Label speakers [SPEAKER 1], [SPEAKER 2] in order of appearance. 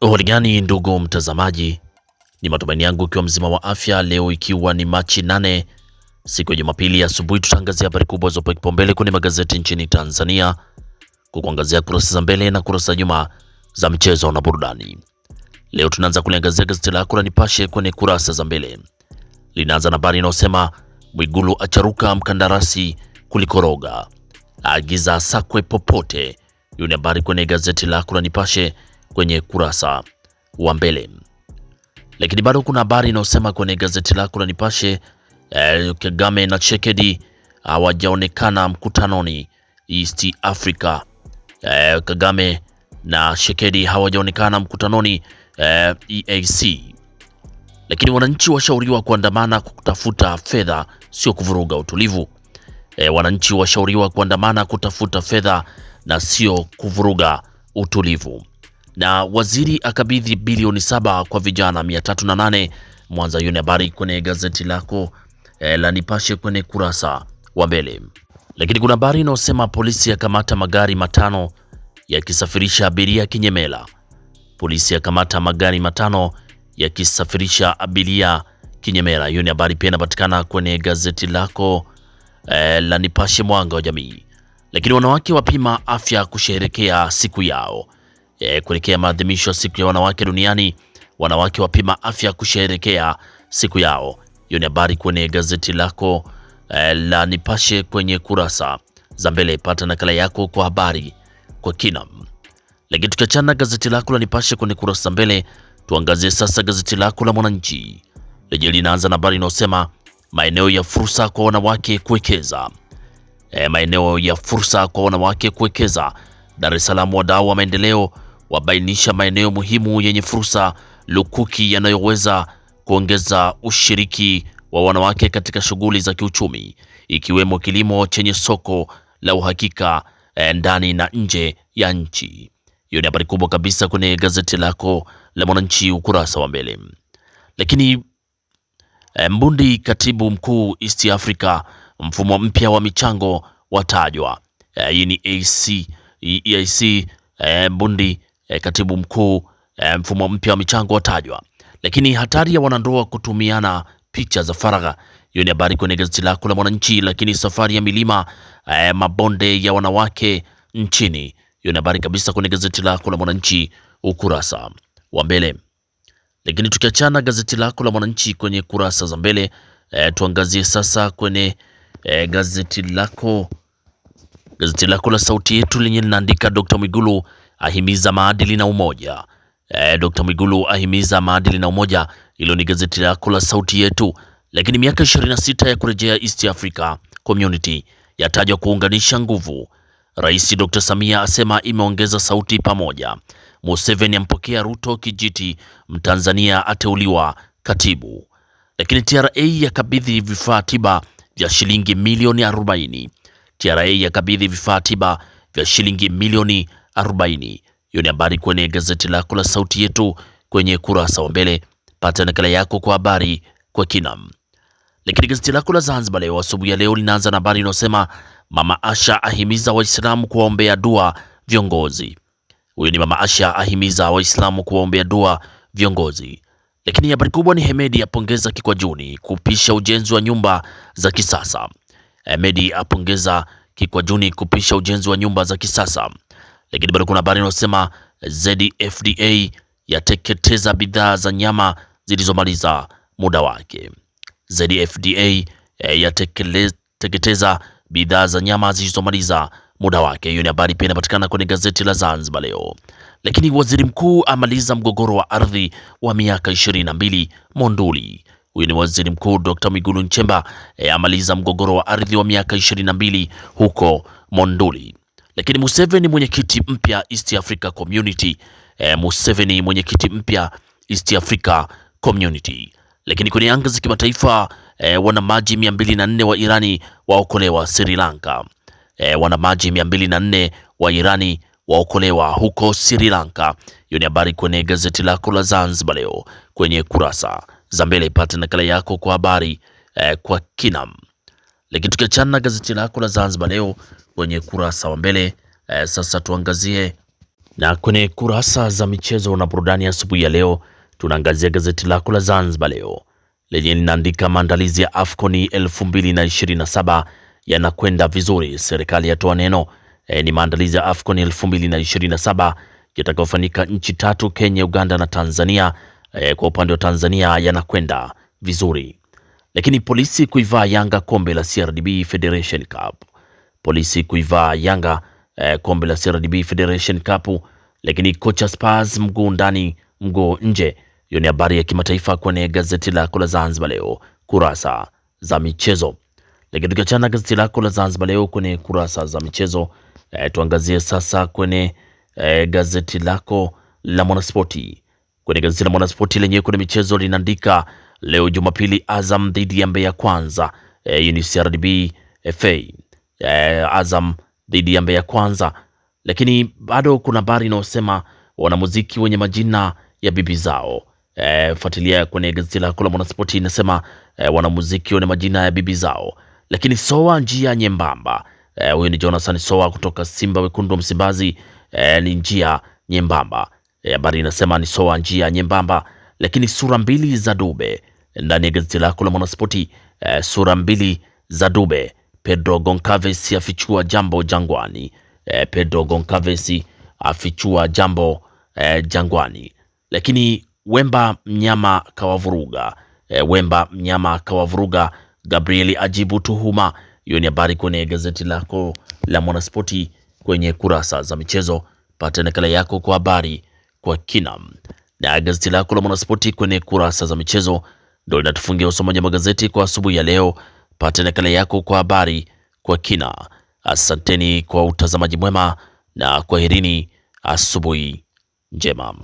[SPEAKER 1] Hali gani ndugu mtazamaji, ni matumaini yangu ikiwa mzima wa afya. Leo ikiwa ni Machi 8 siku ya Jumapili asubuhi, tutaangazia habari kubwa zopewa kipaumbele kwenye magazeti nchini Tanzania, kukuangazia kurasa za mbele na kurasa za nyuma za michezo na burudani. Leo tunaanza kuliangazia gazeti lako la Nipashe kwenye kurasa za mbele. Linaanza na habari inayosema Mwigulu acharuka mkandarasi kulikoroga, agiza sakwe popote. Hiyo ni habari kwenye gazeti lako la Nipashe kwenye kurasa wa mbele. Lakini bado kuna habari inayosema kwenye gazeti lako la Nipashe Kagame na Tshisekedi hawajaonekana mkutanoni East Africa. Kagame na Tshisekedi hawajaonekana mkutanoni EAC. Lakini wananchi washauriwa kuandamana kutafuta fedha, sio kuvuruga utulivu. Wananchi washauriwa kuandamana kutafuta fedha na sio kuvuruga utulivu. Na waziri akabidhi bilioni 7 kwa vijana 308 Mwanza. Hiyo ni habari kwenye gazeti lako la Nipashe kwenye kurasa wa mbele. Lakini kuna habari inayosema polisi yakamata magari matano yakisafirisha abiria kinyemela. Polisi yakamata magari matano yakisafirisha abiria kinyemela. Hiyo ni habari pia inapatikana kwenye gazeti lako la Nipashe mwanga wa jamii. Lakini wanawake wapima afya kusherehekea siku yao. Kuelekea maadhimisho ya siku ya wanawake duniani, wanawake wapima afya kusherehekea siku yao. Hiyo ni habari kwenye gazeti lako la Nipashe kwenye kurasa za mbele. Pata nakala yako kwa habari kwa kina. Lakini tukiachana gazeti lako la Nipashe kwenye kurasa za mbele, tuangazie sasa gazeti lako la Mwananchi lenye linaanza na habari inayosema maeneo ya fursa kwa wanawake kuwekeza. Maeneo ya fursa kwa wanawake kuwekeza. Dar es Salaam, wadau wa maendeleo wabainisha maeneo muhimu yenye fursa lukuki yanayoweza kuongeza ushiriki wa wanawake katika shughuli za kiuchumi, ikiwemo kilimo chenye soko la uhakika ndani na nje ya nchi. Hiyo ni habari kubwa kabisa kwenye gazeti lako la Mwananchi ukurasa wa mbele. Lakini Mbundi, katibu mkuu East Africa, mfumo mpya wa michango watajwa. Hii ni EAC. Mbundi, katibu mkuu, mfumo mpya wa michango watajwa. Lakini hatari ya wanandoa kutumiana picha za faragha. Hiyo ni habari kwenye gazeti lako la Mwananchi. Lakini safari ya milima mabonde ya wanawake nchini. Hiyo ni habari kabisa kwenye gazeti lako la Mwananchi ukurasa wa mbele. Lakini tukiachana gazeti lako la Mwananchi kwenye kurasa za mbele, tuangazie sasa kwenye gazeti lako la Sauti Yetu lenye linaandika Dr. Mwigulu ahimiza maadili na umoja. Dr. Mwigulu ahimiza maadili na umoja. Hilo ni gazeti lako la Sauti Yetu. Lakini miaka 26 ya kurejea East Africa Community yatajwa kuunganisha nguvu. Rais Dr. Samia asema imeongeza sauti pamoja. Museveni ampokea Ruto kijiti. Mtanzania ateuliwa katibu. Lakini TRA yakabidhi vifaa tiba vya shilingi milioni 40. TRA yakabidhi vifaa tiba vya shilingi milioni 40. Hiyo ni habari kwenye gazeti lako la Sauti Yetu kwenye kurasa wa mbele. Pata nakala yako kwa habari kwa kina. Lakini gazeti lako la Zanzibar Leo asubuhi ya leo linaanza na habari inayosema Mama Asha ahimiza Waislamu kuwaombea dua viongozi. Huyo ni Mama Asha ahimiza Waislamu kuwaombea dua viongozi. Lakini habari kubwa ni Hemedi apongeza Kikwajuni kupisha ujenzi wa nyumba za kisasa. Hemedi apongeza Kikwajuni kupisha ujenzi wa nyumba za kisasa. Lakini bado kuna habari inayosema ZFDA yateketeza bidhaa za nyama zilizomaliza muda wake. ZFDA yateketeza bidhaa za nyama zilizomaliza muda wake. Hiyo ni habari pia inapatikana kwenye gazeti la Zanzibar Leo. Lakini waziri mkuu amaliza mgogoro wa ardhi wa miaka 22 Monduli. Huyu ni waziri mkuu Dr. Mwigulu Nchemba amaliza mgogoro wa ardhi wa miaka 22 huko Monduli. Lakini Museveni mwenyekiti mpya East Africa Community. Museveni mwenyekiti mpya East Africa Community. Lakini kwenye anga za kimataifa wana maji 204 wa Irani waokolewa Sri Lanka. Wana maji 204 wa Irani waokolewa huko Sri Lanka. Hiyo ni habari kwenye gazeti lako la Zanzibar Leo kwenye kurasa za mbele. Pata nakala yako kwa habari kwa kinam. Lakini tukiachana na gazeti lako la Zanzibar Leo kwenye kurasa wa mbele, sasa tuangazie Na kwenye kurasa za michezo na burudani asubuhi ya leo, tunaangazia gazeti lako la Zanzibar Leo lenye linaandika maandalizi ya AFCON 2027 yanakwenda vizuri, serikali yatoa neno. Ni maandalizi ya AFCON 2027 yatakayofanyika nchi tatu, Kenya, Uganda na Tanzania. Kwa upande wa Tanzania yanakwenda vizuri. Lakini polisi kuivaa Yanga kombe la CRDB Federation Cup. Polisi kuivaa Yanga kombe la CRDB Federation Cup. Lakini kocha Spurs mguu ndani mguu nje. Hiyo ni habari ya kimataifa kwenye gazeti lako la Zanzibar Leo kurasa za michezo. Lakini tukiachana gazeti lako la Zanzibar Leo kwenye kurasa za michezo, tuangazie sasa kwenye gazeti lako la Mwanaspoti. Kwenye gazeti la Mwanaspoti lenyewe kwenye michezo linaandika leo Jumapili, Azam dhidi ya Mbeya Kwanza. Hii ni CRDB FA. Azam dhidi ya Mbeya Kwanza. Lakini bado kuna habari inayosema wanamuziki wenye majina ya bibi zao. Fuatilia kwenye gazeti lako la Mwanaspoti, inasema wanamuziki wenye majina ya bibi zao. Lakini Soa njia nyembamba. Huyu ni Jonathan Soa kutoka Simba Wekundu Msimbazi. Ni njia nyembamba. Habari inasema ni Soa njia nyembamba. Lakini sura mbili za Dube ndani ya gazeti lako la Mwanaspoti. Sura mbili za Dube. Pedro Goncalves afichua jambo Jangwani. Pedro Goncalves afichua jambo Jangwani. Lakini Wemba mnyama kawavuruga. Wemba mnyama kawavuruga. Gabrieli ajibu tuhuma. Hiyo ni habari kwenye gazeti lako la Mwanaspoti kwenye kurasa za michezo. Pata nakala yako kwa habari kwa kina. Na gazeti lako la Mwanaspoti kwenye kurasa za michezo ndio linatufungia usomaji wa magazeti kwa asubuhi ya leo. Pata nakala yako kwa habari kwa kina. Asanteni kwa utazamaji mwema na kwaherini, asubuhi njema.